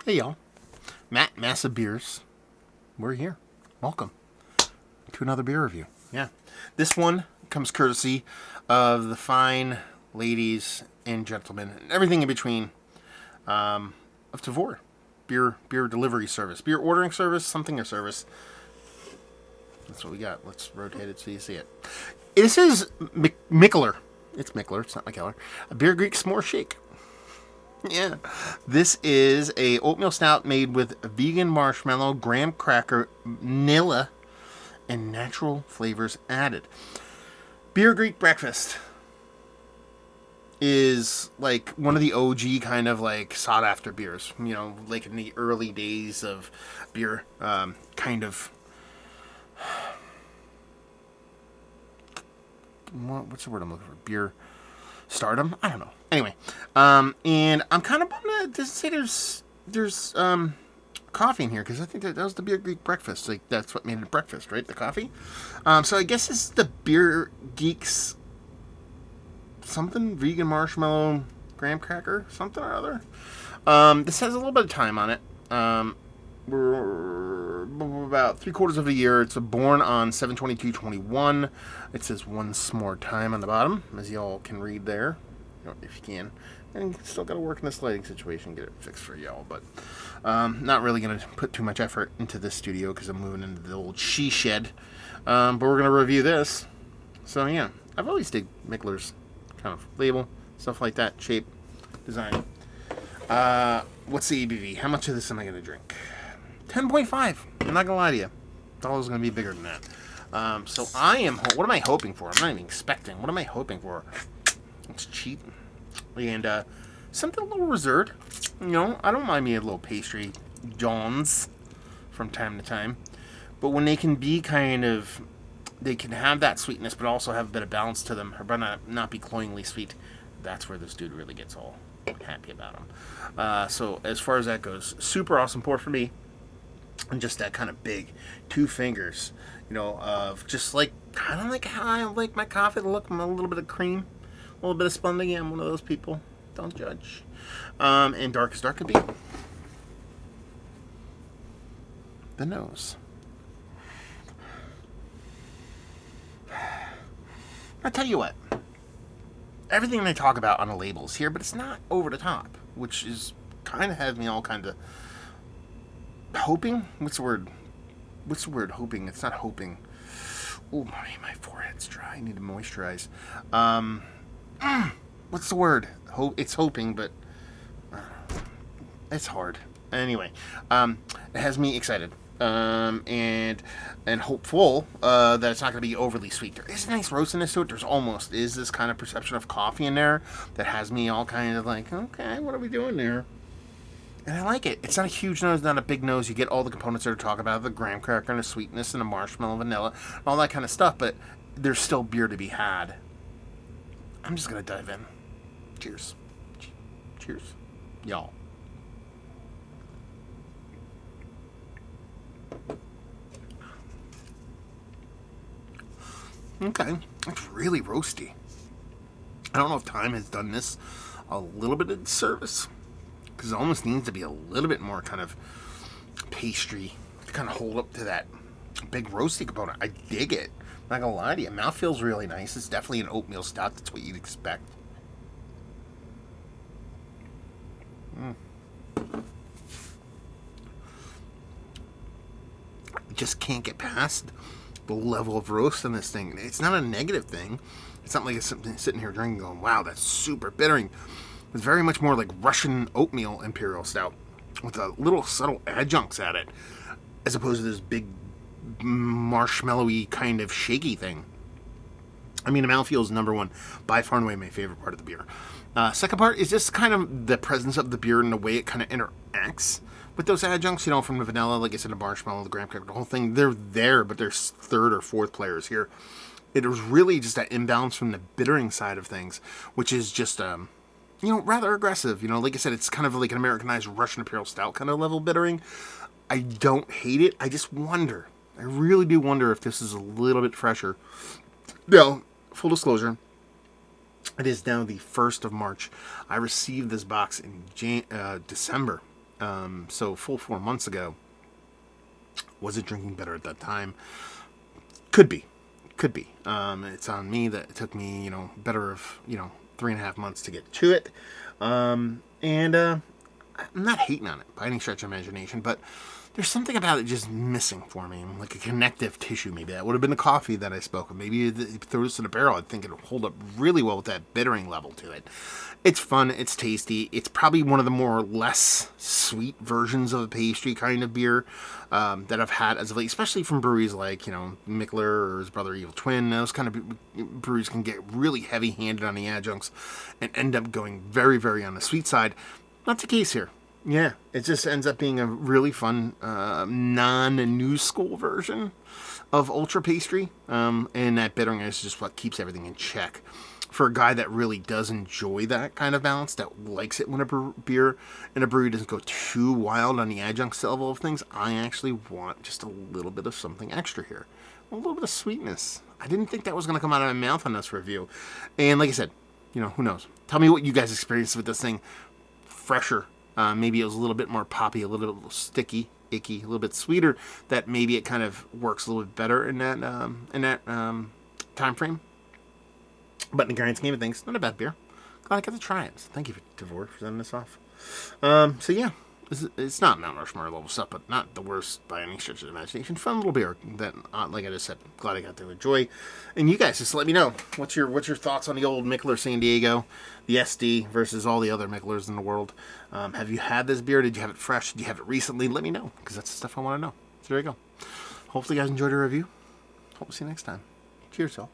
Hey y'all, Matt, Massa Beers. We're here. Welcome to another beer review. Yeah, this one comes courtesy of the fine ladies and gentlemen and everything in between of Tavor beer delivery service, beer ordering service, something or service. That's what we got. Let's rotate it so you see it. This is Mikkeller. It's Mikkeller. It's not Mikkeller. A Beer Greek s'more shake. Yeah, this is a oatmeal stout made with vegan marshmallow, graham cracker, vanilla, and natural flavors added. Beer Greek breakfast is like one of the OG kind of like sought after beers. You know, like in the early days of beer, kind of. What's the word I'm looking for? Beer stardom? I don't know. Anyway, and I'm kind of bummed to say there's coffee in here because I think that was the Beer Geek breakfast. Like that's what made it breakfast, right? The coffee. So I guess this is the Beer Geeks something vegan marshmallow graham cracker something or other. This has a little bit of time on it. We're about 3/4 of a year. It's born on 7/22/21. It says once more time on the bottom, as y'all can read there, if you can. And still got to work in this lighting situation, get it fixed for y'all. But not really going to put too much effort into this studio because I'm moving into the old she shed. But we're going to review this. So yeah, I've always dig Mikkeller's kind of label, stuff like that, shape, design. What's the ABV? How much of this am I going to drink? 10.5. I'm not gonna lie to you. Thought it was gonna be bigger than that. So I am. What am I hoping for? I'm not even expecting. What am I hoping for? It's cheap and something a little reserved. You know, I don't mind me a little pastry Johns from time to time, but when they can be kind of, they can have that sweetness, but also have a bit of balance to them, or not be cloyingly sweet. That's where this dude really gets all happy about them. So as far as that goes, super awesome pour for me. And just that kind of big 2 fingers, you know, of just like, kind of like how I like my coffee to look, a little bit of cream, a little bit of spunding. Yeah, I'm one of those people. Don't judge. And dark as dark could be. The nose. I tell you what, everything they talk about on the labels here, but it's not over the top, which is kind of has me all kind of hoping? What's the word? Hoping. It's not hoping. Oh, my forehead's dry. I need to moisturize. What's the word? It's hoping, but it's hard. Anyway, it has me excited. And hopeful that it's not going to be overly sweet. There is a nice roastiness to it. There's almost is this kind of perception of coffee in there that has me all kind of like, okay, what are we doing there? And I like it. It's not a huge nose, not a big nose. You get all the components that are talking about, the graham cracker and the sweetness and the marshmallow, vanilla, all that kind of stuff, but there's still beer to be had. I'm just going to dive in. Cheers. Cheers. Y'all. Okay. It's really roasty. I don't know if time has done this a little bit of service, because it almost needs to be a little bit more kind of pastry to kind of hold up to that big roasty component. I dig it. I'm not going to lie to you. Mouth feels really nice. It's definitely an oatmeal stout. That's what you'd expect. Just can't get past the level of roast in this thing. It's not a negative thing. It's not like it's sitting here drinking going, wow, that's super bittering. It's very much more like Russian oatmeal imperial stout with a little subtle adjuncts at it, as opposed to this big marshmallowy kind of shaky thing. I mean, the mouthfeel is number one, by far and away my favorite part of the beer. Second part is just kind of the presence of the beer and the way it kind of interacts with those adjuncts, you know, from the vanilla, like I said, the marshmallow, the graham cracker, the whole thing. They're there, but there's third or fourth players here. It was really just that imbalance from the bittering side of things, which is just you know, rather aggressive. You know, like I said, it's kind of like an Americanized Russian Imperial Stout kind of level bittering. I don't hate it. I just wonder. I really do wonder if this is a little bit fresher. Now, full disclosure, it is now the 1st of March. I received this box in December So full 4 months ago. Was it drinking better at that time? Could be. Could be. It's on me that it took me, better of, 3.5 months to get to it. And I'm not hating on it by any stretch of imagination, but there's something about it just missing for me, like a connective tissue. Maybe that would have been the coffee that I spoke of. Maybe if you throw this in a barrel, I think it'll hold up really well with that bittering level to it. It's fun. It's tasty. It's probably one of the more less sweet versions of a pastry kind of beer that I've had as of late, especially from breweries like, Mikkeller or his brother Evil Twin. Those kind of breweries can get really heavy-handed on the adjuncts and end up going very, very on the sweet side. Not the case here. Yeah, it just ends up being a really fun, non-new school version of Ultra Pastry. And that bitterness is just what keeps everything in check. For a guy that really does enjoy that kind of balance, that likes it when a beer in a brewery doesn't go too wild on the adjuncts level of things, I actually want just a little bit of something extra here. A little bit of sweetness. I didn't think that was going to come out of my mouth on this review. And like I said, who knows? Tell me what you guys experienced with this thing. Fresher. Maybe it was a little bit more poppy, a little bit sticky, icky, a little bit sweeter. That maybe it kind of works a little bit better in that time frame. But in the grand scheme of things, not a bad beer. Glad I got to try it. So thank you, Devore, for sending this off. So yeah, it's not Mount Rushmore level stuff, but not the worst by any stretch of the imagination. Fun little beer that, like I just said, glad I got to enjoy. And you guys, just let me know what's your thoughts on the old Mikkeller San Diego, the SD versus all the other Mikkellers in the world. Have you had this beer? Did you have it fresh? Did you have it recently? Let me know, because that's the stuff I want to know. So there you go. Hopefully you guys enjoyed the review. Hope to see you next time. Cheers, y'all.